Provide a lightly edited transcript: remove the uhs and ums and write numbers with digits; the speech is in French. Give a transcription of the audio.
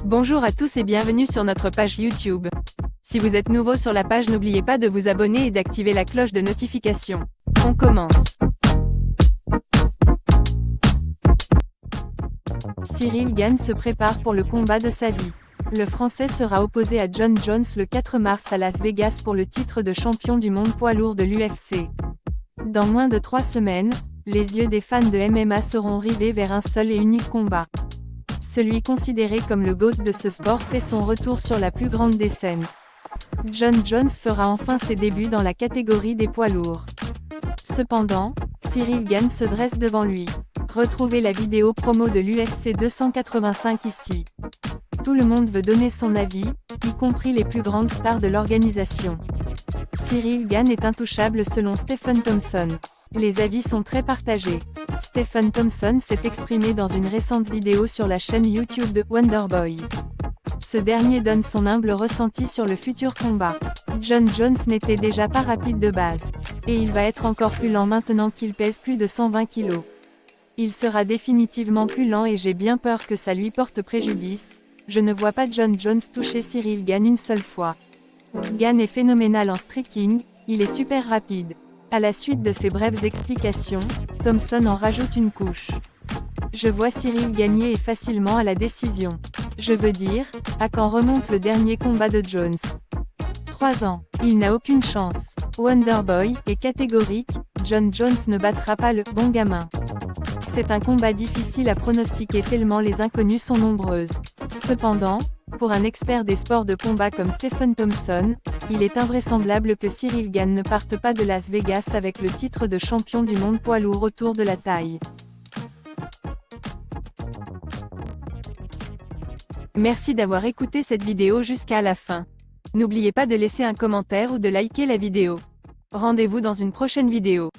Bonjour à tous et bienvenue sur notre page YouTube. Si vous êtes nouveau sur la page, n'oubliez pas de vous abonner et d'activer la cloche de notification. On commence. Cyril Gane se prépare pour le combat de sa vie. Le Français sera opposé à Jon Jones le 4 mars à Las Vegas pour le titre de champion du monde poids lourd de l'UFC. Dans moins de 3 semaines, les yeux des fans de MMA seront rivés vers un seul et unique combat. Celui considéré comme le GOAT de ce sport fait son retour sur la plus grande des scènes. Jon Jones fera enfin ses débuts dans la catégorie des poids lourds. Cependant, Cyril Gane se dresse devant lui. Retrouvez la vidéo promo de l'UFC 285 ici. Tout le monde veut donner son avis, y compris les plus grandes stars de l'organisation. Cyril Gane est intouchable selon Stephen Thompson. Les avis sont très partagés. Stephen Thompson s'est exprimé dans une récente vidéo sur la chaîne YouTube de Wonderboy. Ce dernier donne son humble ressenti sur le futur combat. Jon Jones n'était déjà pas rapide de base. Et il va être encore plus lent maintenant qu'il pèse plus de 120 kg. Il sera définitivement plus lent et j'ai bien peur que ça lui porte préjudice. Je ne vois pas Jon Jones toucher Cyril Gane une seule fois. Gane est phénoménal en striking, il est super rapide. À la suite de ces brèves explications, Thompson en rajoute une couche. Je vois Cyril gagner et facilement à la décision. Je veux dire, à quand remonte le dernier combat de Jones? 3 ans. Il n'a aucune chance. Wonderboy est catégorique, Jon Jones ne battra pas le « bon gamin ». C'est un combat difficile à pronostiquer tellement les inconnues sont nombreuses. Cependant, pour un expert des sports de combat comme Stephen Thompson, il est invraisemblable que Cyril Gane ne parte pas de Las Vegas avec le titre de champion du monde poids lourd autour de la taille. Merci d'avoir écouté cette vidéo jusqu'à la fin. N'oubliez pas de laisser un commentaire ou de liker la vidéo. Rendez-vous dans une prochaine vidéo.